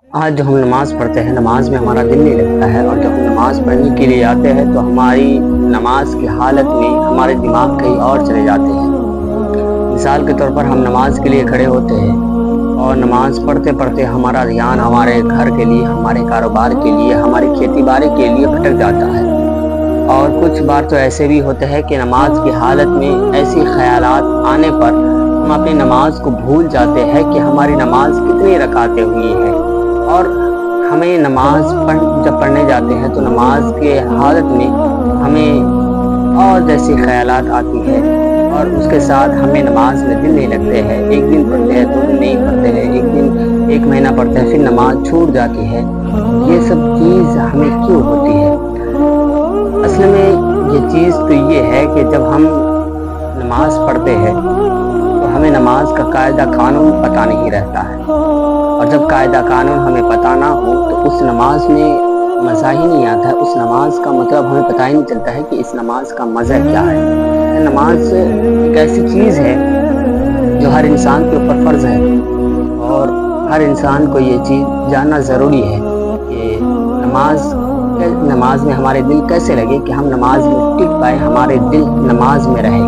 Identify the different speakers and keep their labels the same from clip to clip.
Speaker 1: آج جو ہم نماز پڑھتے ہیں نماز میں ہمارا دل نہیں لگتا ہے، اور جب ہم نماز پڑھنے کے لیے آتے ہیں تو ہماری نماز کی حالت میں ہمارے دماغ کہیں اور چلے جاتے ہیں۔ مثال کے طور پر ہم نماز کے لیے کھڑے ہوتے ہیں اور نماز پڑھتے پڑھتے ہمارا دھیان ہمارے گھر کے لیے، ہمارے کاروبار کے لیے، ہماری کھیتی باڑی کے لیے بھٹک جاتا ہے۔ اور کچھ بار تو ایسے بھی ہوتے ہیں کہ نماز کی حالت میں ایسی خیالات آنے پر ہم اپنی نماز کو بھول جاتے ہیں کہ ہماری نماز کتنی رکعتیں ہوئی ہیں، اور ہمیں نماز جب پڑھنے جاتے ہیں تو نماز کے حالت میں ہمیں اور جیسی خیالات آتی ہے، اور اس کے ساتھ ہمیں نماز میں دل نہیں لگتے ہیں۔ ایک دن پڑھتے ہیں، 2 دن نہیں پڑھتے ہیں، ایک دن 1 مہینہ پڑھتے ہیں، پھر نماز چھوٹ جاتی ہے۔ یہ سب چیز ہمیں کیوں ہوتی ہے؟ اصل میں یہ چیز تو یہ ہے کہ جب ہم نماز پڑھتے ہیں تو ہمیں نماز کا قاعدہ قانون پتہ نہیں رہتا ہے، اور جب قاعدہ قانون ہمیں پتہ نہ ہو تو اس نماز میں مزہ ہی نہیں آتا ہے۔ اس نماز کا مطلب ہمیں پتہ ہی نہیں چلتا ہے کہ اس نماز کا مزہ کیا ہے۔ نماز ایک ایسی چیز ہے جو ہر انسان کے اوپر فرض ہے، اور ہر انسان کو یہ چیز جاننا ضروری ہے کہ نماز میں ہمارے دل کیسے لگے، کہ ہم نماز میں ٹک پائے، ہمارے دل نماز میں رہے۔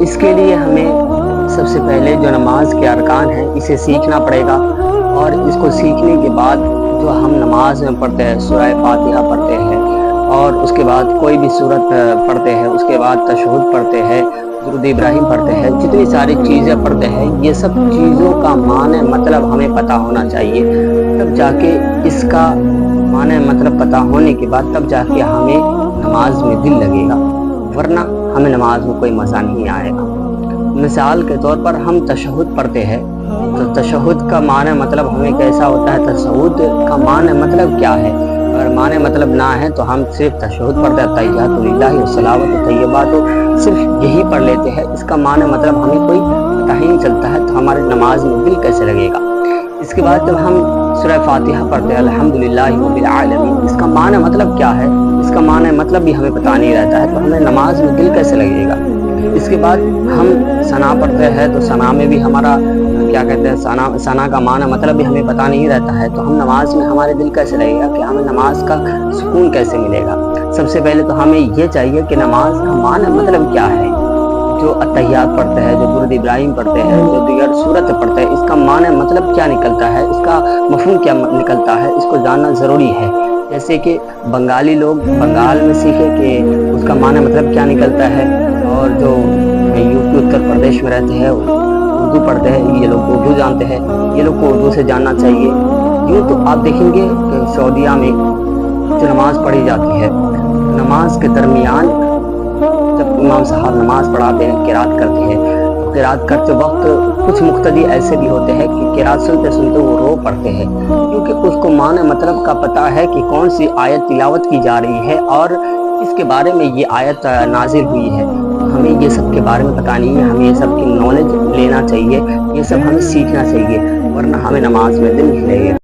Speaker 1: اس کے لیے ہمیں سب سے پہلے جو نماز کے ارکان ہیں اسے سیکھنا پڑے گا، اور اس کو سیکھنے کے بعد جو ہم نماز میں پڑھتے ہیں، سورہ فاتحہ پڑھتے ہیں، اور اس کے بعد کوئی بھی سورت پڑھتے ہیں، اس کے بعد تشہد پڑھتے ہیں، درود ابراہیم پڑھتے ہیں، جتنی ساری چیزیں پڑھتے ہیں، یہ سب چیزوں کا معنی مطلب ہمیں پتہ ہونا چاہیے۔ تب جا کے اس کا معنی مطلب پتہ ہونے کے بعد تب جا کے ہمیں نماز میں دل لگے گا، ورنہ ہمیں نماز میں کوئی مزہ نہیں آئے گا۔ مثال کے طور پر ہم تشہد پڑھتے ہیں تو تشہد کا معنی مطلب ہمیں کیسا ہوتا ہے؟ تشہد کا معنی مطلب کیا ہے؟ اگر معنی مطلب نہ ہے تو ہم صرف تشہد پڑھتے ہیں، تحیات للہ والصلوات والطیبات، صرف یہی پڑھ لیتے ہیں۔ اس کا معنی مطلب ہمیں کوئی پتہ ہی نہیں چلتا ہے، تو ہماری نماز میں دل کیسے لگے گا؟ اس کے بعد جب ہم سورہ فاتحہ پڑھتے ہیں، الحمدللہ رب العالمین، اس کا معنی مطلب کیا ہے؟ اس کا معنی مطلب بھی ہمیں پتہ نہیں رہتا ہے، تو ہمیں نماز میں دل کیسے لگے گا؟ اس کے بعد ہم ثنا پڑھتے ہیں، تو ثنا میں بھی ہمارا کیا کہتے ہیں، ثنا کا معنی مطلب بھی ہمیں پتہ نہیں رہتا ہے، تو ہم نماز میں ہمارے دل کیسے لگے گا، کہ ہمیں نماز کا سکون کیسے ملے گا؟ سب سے پہلے تو ہمیں یہ چاہیے کہ نماز کا معنی مطلب کیا ہے۔ جو اتحیات پڑھتے ہیں، جو درود ابراہیم پڑھتے ہیں، جو دیگر سورت پڑھتے ہیں، اس کا معنی مطلب کیا نکلتا ہے، اس کا مفہوم کیا نکلتا ہے، اس کو جاننا ضروری ہے۔ جیسے کہ بنگالی لوگ بنگال میں سیکھے کہ اس کا معنی مطلب کیا نکلتا ہے، اور جو یوپی اتر پردیش میں رہتے ہیں اردو پڑھتے ہیں، یہ لوگ اردو جانتے ہیں، یہ لوگ کو اردو سے جاننا چاہیے۔ یوں تو آپ دیکھیں گے کہ سعودیہ میں جو نماز پڑھی جاتی ہے، نماز کے درمیان جب امام صاحب نماز پڑھاتے ہیں، قرات کرتے ہیں، تو قرات کرتے وقت کچھ مقتدی ایسے بھی ہوتے ہیں کہ قرات سنتے سنتے وہ رو پڑتے ہیں، کیونکہ اس کو معنی مطلب کا پتہ ہے کہ کون سی آیت تلاوت کی جا رہی ہے اور اس کے بارے میں یہ آیت نازل ہوئی ہے۔ ہمیں یہ سب کے بارے میں پتہ نہیں ہے، ہمیں یہ سب کی نالج لینا چاہیے، یہ سب ہمیں سیکھنا چاہیے، ورنہ ہمیں نماز میں دل نہیں لگے گا۔